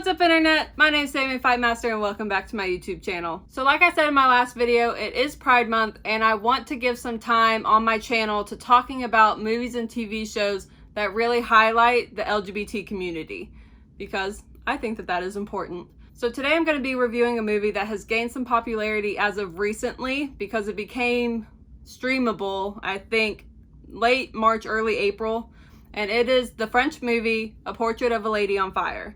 What's up, internet? My name's Sammy Fightmaster and welcome back to my YouTube channel. So like I said in my last video, it is Pride Month and I want to give some time on my channel to talking about movies and TV shows that really highlight the LGBT community, because I think that is important. So today I'm going to be reviewing a movie that has gained some popularity as of recently because it became streamable, I think, late March, early April, and it is the French movie A Portrait of a Lady on Fire.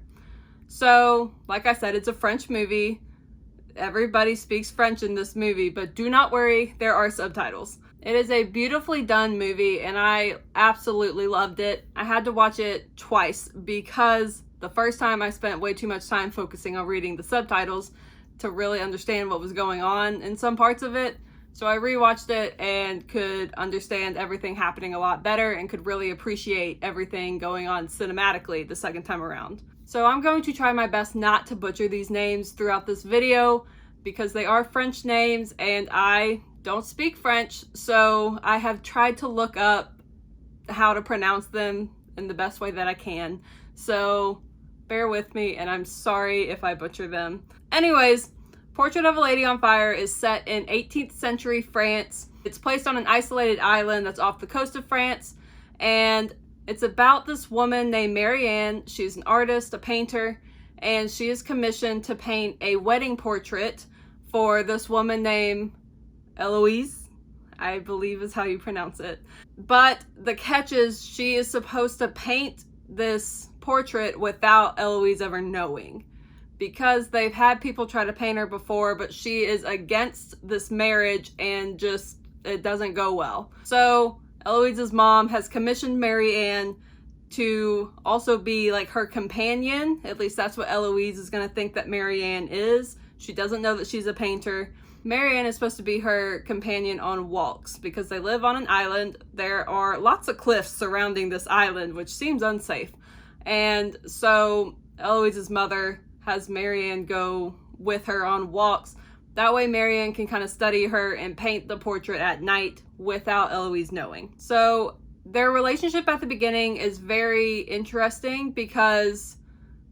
So, like I said, it's a French movie. Everybody speaks French in this movie, but do not worry, there are subtitles. It is a beautifully done movie, and I absolutely loved it. I had to watch it twice because the first time I spent way too much time focusing on reading the subtitles to really understand what was going on in some parts of it. So I rewatched it and could understand everything happening a lot better and could really appreciate everything going on cinematically the second time around. So I'm going to try my best not to butcher these names throughout this video because they are French names and I don't speak French, so I have tried to look up how to pronounce them in the best way that I can. So bear with me and I'm sorry if I butcher them. Anyways, Portrait of a Lady on Fire is set in 18th century France. It's placed on an isolated island that's off the coast of France, and it's about this woman named Marianne. She's an artist, a painter, and she is commissioned to paint a wedding portrait for this woman named Eloise, I believe is how you pronounce it. But the catch is she is supposed to paint this portrait without Eloise ever knowing, because they've had people try to paint her before, but she is against this marriage and just, it doesn't go well. So Eloise's mom has commissioned Marianne to also be like her companion. At least that's what Eloise is going to think that Marianne is. She doesn't know that she's a painter. Marianne is supposed to be her companion on walks because they live on an island. There are lots of cliffs surrounding this island, which seems unsafe. And so Eloise's mother has Marianne go with her on walks. That way Marianne can kind of study her and paint the portrait at night without Eloise knowing. So their relationship at the beginning is very interesting because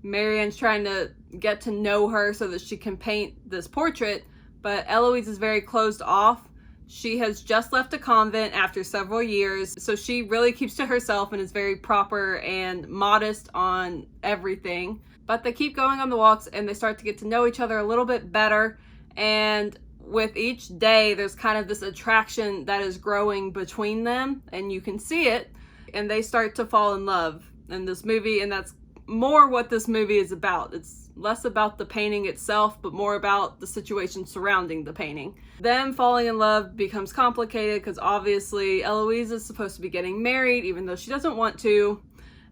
Marianne's trying to get to know her so that she can paint this portrait, but Eloise is very closed off. She has just left a convent after several years, so she really keeps to herself and is very proper and modest on everything. But they keep going on the walks and they start to get to know each other a little bit better. And with each day, there's kind of this attraction that is growing between them, and you can see it. And they start to fall in love in this movie, and that's more what this movie is about. It's less about the painting itself, but more about the situation surrounding the painting. Them falling in love becomes complicated because obviously Eloise is supposed to be getting married, even though she doesn't want to.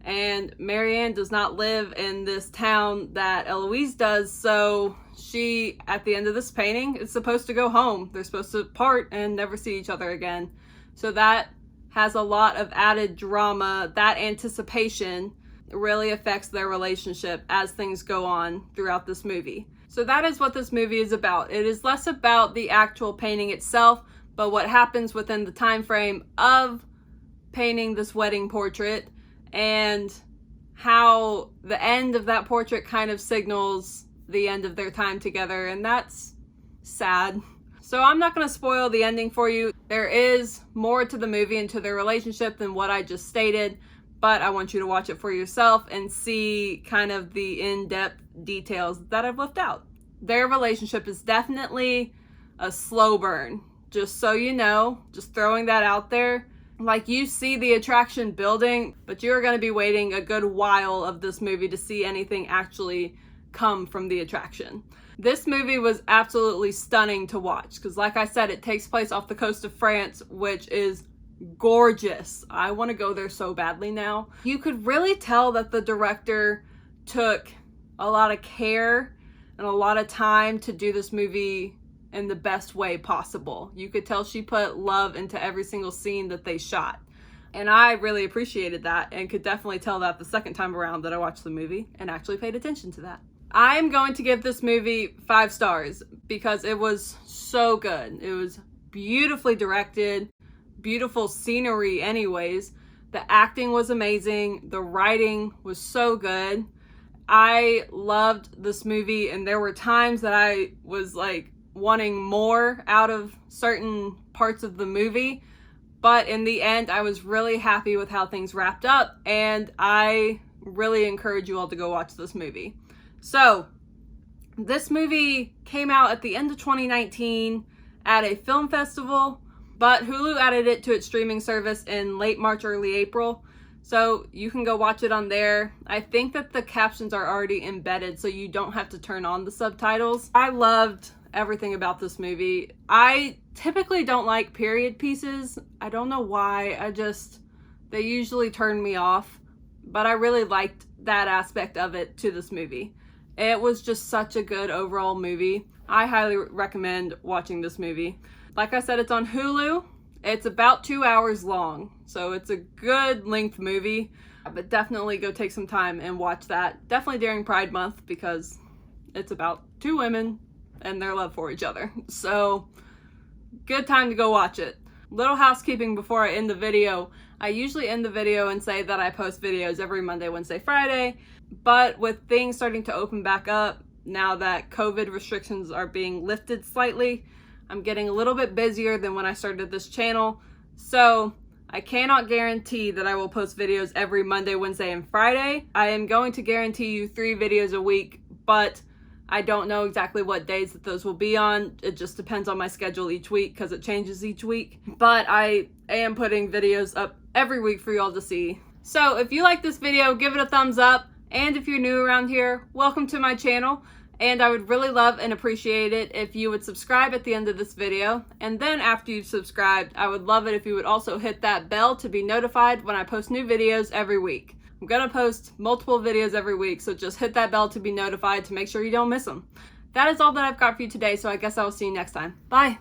And Marianne does not live in this town that Eloise does, so she, at the end of this painting, is supposed to go home. They're supposed to part and never see each other again. So that has a lot of added drama. That anticipation really affects their relationship as things go on throughout this movie. So that is what this movie is about. It is less about the actual painting itself, but what happens within the time frame of painting this wedding portrait, and how the end of that portrait kind of signals the end of their time together, and that's sad. So I'm not going to spoil the ending for you. There is more to the movie and to their relationship than what I just stated, but I want you to watch it for yourself and see kind of the in-depth details that I've left out. Their relationship is definitely a slow burn, just so you know, just throwing that out there. Like, you see the attraction building, but you're going to be waiting a good while of this movie to see anything actually come from the attraction. This movie was absolutely stunning to watch because, like I said, it takes place off the coast of France, which is gorgeous. I want to go there so badly now. You could really tell that the director took a lot of care and a lot of time to do this movie in the best way possible. You could tell she put love into every single scene that they shot. And I really appreciated that and could definitely tell that the second time around that I watched the movie and actually paid attention to that. I am going to give this movie 5 stars because it was so good. It was beautifully directed, beautiful scenery anyways. The acting was amazing. The writing was so good. I loved this movie, and there were times that I was like wanting more out of certain parts of the movie, but in the end I was really happy with how things wrapped up, and I really encourage you all to go watch this movie. So this movie came out at the end of 2019 at a film festival, but Hulu added it to its streaming service in late March, early April. So you can go watch it on there. I think that the captions are already embedded, so you don't have to turn on the subtitles. I loved everything about this movie. I typically don't like period pieces. I don't know why. They usually turn me off, but I really liked that aspect of it to this movie. It was just such a good overall movie. I highly recommend watching this movie. Like I said, it's on Hulu. It's about 2 hours long, so it's a good length movie, but definitely go take some time and watch that. Definitely during Pride Month, because it's about two women and their love for each other. So good time to go watch it. Little housekeeping before I end the video. I usually end the video and say that I post videos every Monday, Wednesday, Friday, but with things starting to open back up, now that COVID restrictions are being lifted slightly, I'm getting a little bit busier than when I started this channel, so I cannot guarantee that I will post videos every Monday, Wednesday, and Friday. I am going to guarantee you 3 videos a week, but I don't know exactly what days that those will be on. It just depends on my schedule each week because it changes each week. But I am putting videos up every week for y'all to see. So if you like this video, give it a thumbs up. And if you're new around here, welcome to my channel. And I would really love and appreciate it if you would subscribe at the end of this video. And then after you've subscribed, I would love it if you would also hit that bell to be notified when I post new videos every week. I'm gonna post multiple videos every week, so just hit that bell to be notified to make sure you don't miss them. That is all that I've got for you today, so I guess I will see you next time. Bye!